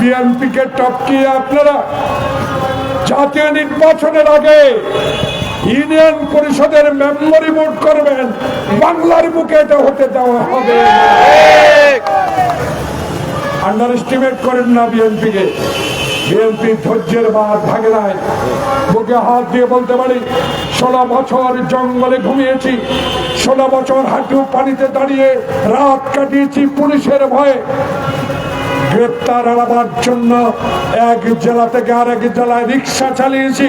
বিএনপিকে টপকিয়ে আপনারা জাতীয় নির্বাচনের আগে ইউনিয়ন পরিষদের মেম্বারি ভোট করবেন, বাংলার বুকে এটা হতে দেওয়া হবে। আন্ডার এস্টিমেট করেন না বিএনপিকে। বিএনপি ধৈর্যের বাঁধ ভাগে নাই। বুকে হাত দিয়ে বলতে পারি 16 বছর জঙ্গলে ঘুমিয়েছি, 16 বছর হাঁটু পানিতে দাঁড়িয়ে রাত কাটিয়েছি পুলিশের ভয়ে। গ্রেপ্তার এড়াবার জন্য এক জেলা থেকে আরেক জেলায় রিক্সা চালিয়েছি।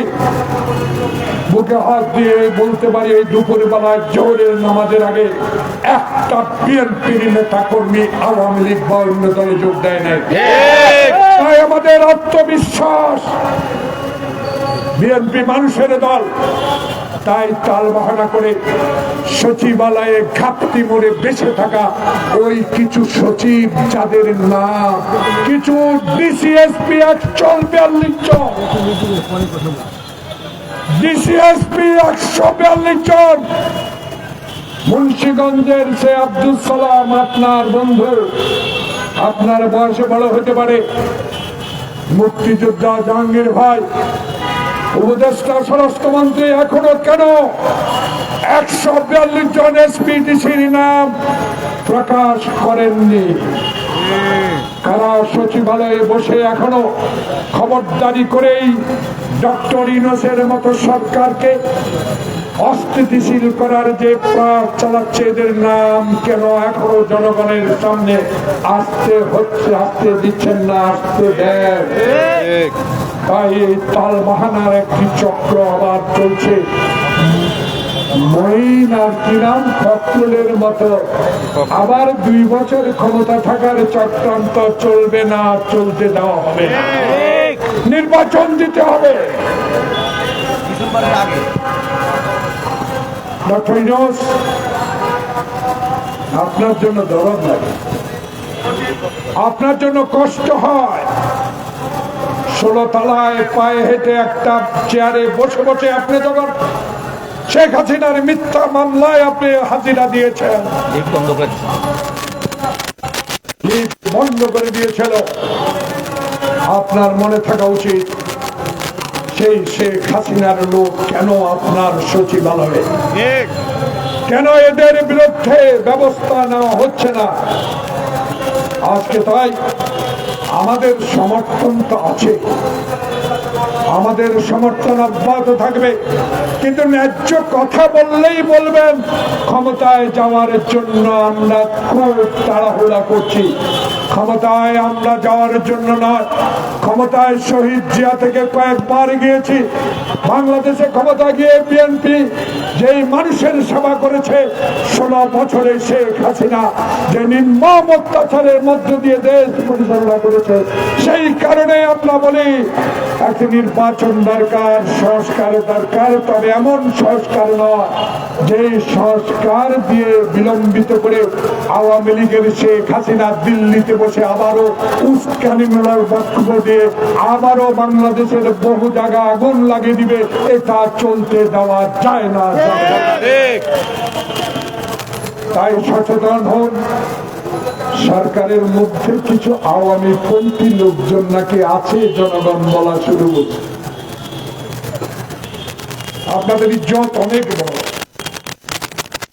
বুকে হাত দিয়ে বলতে পারি এই দুপুর বেলায় জোহরের নামাজের আগে একটা বিএনপির নেতা কর্মী আওয়ামী লীগ বা অন্য দলে যোগ দেয় নাই। তাই আমাদের আত্মবিশ্বাস, বিএনপি মানুষের দল। তাই তাল বাহানা করে সচিবালয়ে ঘাপটি মোড়ে বেঁচে থাকা ওই কিছু সচিব, যাদের নাম কিছু ডিসিএসপি 142 জন, ডিসিএসপি 142 জন, মুন্সিগঞ্জের সে আব্দুল সালাম আপনার বন্ধু, আপনার বয়সে বড় হতে পারে, মুক্তিযোদ্ধা জাহাঙ্গীর ভাই, উপদেষ্টা স্বরাষ্ট্রমন্ত্রী, এখনো কেন 142 জন এসপিডিসির নাম প্রকাশ করেননি? কারা সচিবালয়ে বসে এখনো খবরদারি করেই ডক্টর ইউনূসের মতো সরকারকে অস্থিতিশীল করার যে প্রয়াস চালাচ্ছে, এদের নাম কেন এখনো জনগণের সামনে আসতে হচ্ছে, আসতে দিচ্ছেন না, আসতে দেন? তাই এই তাল বাহানার একটি চক্র আবার চলছে। মঈন আর কি নাম, ফখরুলের মতো আবার 2 বছর ক্ষমতা থাকার চক্রান্ত চলবে না, চলতে দেওয়া হবে না। নির্বাচন দিতে হবে। ডক্টর ইউনূস, আপনার জন্য দরদ লাগে, আপনার জন্য কষ্ট হয়। 16 তলায় পায়ে হেঁটে একটা চেয়ারে বসে বসে আপনি যখন শেখ হাসিনার মিথ্যা মামলায় আপনি হাজিরা দিয়েছেন, বন্ধ করে দিয়েছিল, আপনার মনে থাকা উচিত সেই শেখ হাসিনার লোক কেন আপনার সচিবালয়ে, কেন এদের বিরুদ্ধে ব্যবস্থা নেওয়া হচ্ছে না? আজকে তাই আমাদের সমর্থন তো আছে, আমাদের সমর্থন অব্যাহত থাকবে, কিন্তু ন্যায্য কথা বললেই বলবেন ক্ষমতায় যাওয়ার জন্য আমরা খুব তাড়াহুড়া করছি। ক্ষমতায় আমরা যাওয়ার জন্য নয়, ক্ষমতায় শহীদ জিয়া থেকে কয়েকবার গিয়েছি। বাংলাদেশে ক্ষমতা গিয়ে বিএনপি যেই মানুষের সেবা করেছে, 16 বছরে শেখ হাসিনা যে নির্মম অত্যাচারের মধ্য দিয়ে দেশ পরিচালনা করেছে, সেই কারণে আমরা বলি একটি নির্বাচন দরকার, সংস্কার দরকার, তবে এমন সংস্কার নয় যে সংস্কার দিয়ে বিলম্বিত করে আওয়ামী লীগের শেখ হাসিনা দিল্লিতে বসে আবারও উস্কানিমূলক বক্তব্য দিয়ে আবারও বাংলাদেশের বহু জায়গা আগুন লাগিয়ে দিবে। এটা চলতে দেওয়া যায় না। তাই সচেতন হন। সরকারের মধ্যে কিছু আওয়ামী পন্থী লোকজন নাকি আছে, জনগণ বলা শুরু করছে। আপনাদের ইজ্জত অনেক বড়,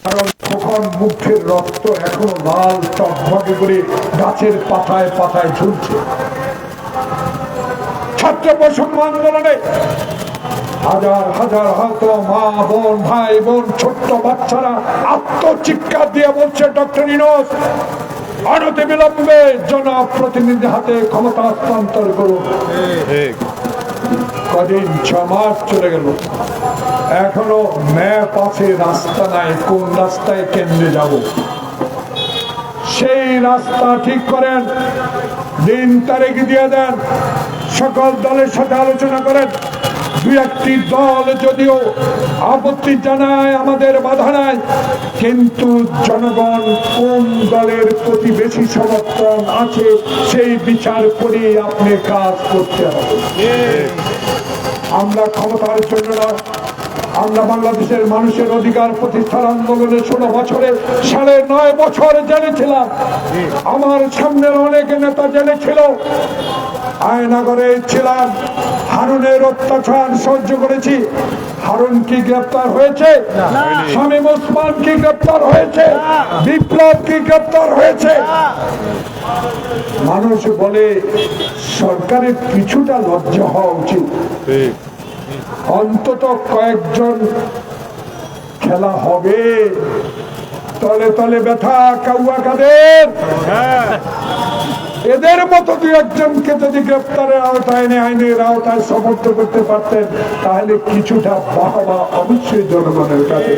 কারণ তখন মুখের রক্ত এখনো লাল টকবকে করে গাছের পাতায় পাতায় ঝুলছে। ছাত্র বৈষম্য আন্দোলনে হাজার হাজার হয়তো মা বোন, ভাই বোন, ছোট্ট বাচ্চারা আত্মচিৎকার দিয়ে বলছে ডক্টর ইউনূস অনতি বিলম্বে জনপ্রতিনিধি হাতে ক্ষমতা হস্তান্তর করুন। কদিন 6 মাস চলে গেল, এখনো ম্যাপ আছে, রাস্তা নাই, কোন রাস্তায় কেন্দ্রে যাব। সেই রাস্তা ঠিক করেন, দিন তারিখ দিয়ে দেন, সকল দলের সাথে আলোচনা করেন। 2-1টি দল যদিও আপত্তি জানায়, আমাদের বাধা নাই, কিন্তু জনগণ কোন দলের প্রতি বেশি সমর্থন আছে সেই বিচার করে আপনি কাজ করতে হবে। আমরা ক্ষমতার জন্য নয়, আমরা বাংলাদেশের মানুষের অধিকার প্রতিষ্ঠার আন্দোলনে 16 বছরে 9.5 বছর জেলে ছিলাম। আমার সামনের অনেক নেতা জেলে ছিল, আয়নাগরে ছিলাম, হারুনের অত্যাচার সহ্য করেছি। হারুন কি গ্রেপ্তার হয়েছে? শামীম ওসমান কি গ্রেপ্তার হয়েছে? বিপ্লব কি গ্রেপ্তার হয়েছে? মানুষ বলে সরকারের কিছুটা লজ্জা হওয়া উচিত। অন্তত কয়েকজন খেলা হবে, তলে তলে ব্যথা কাউয়া কাদের, এদের মতো দু একজনকে যদি গ্রেপ্তারের আওতায় এনে আইনের আওতায় সমর্থ করতে পারতেন, তাহলে কিছুটা বাহবা অবশ্যই জনগণের কাছে।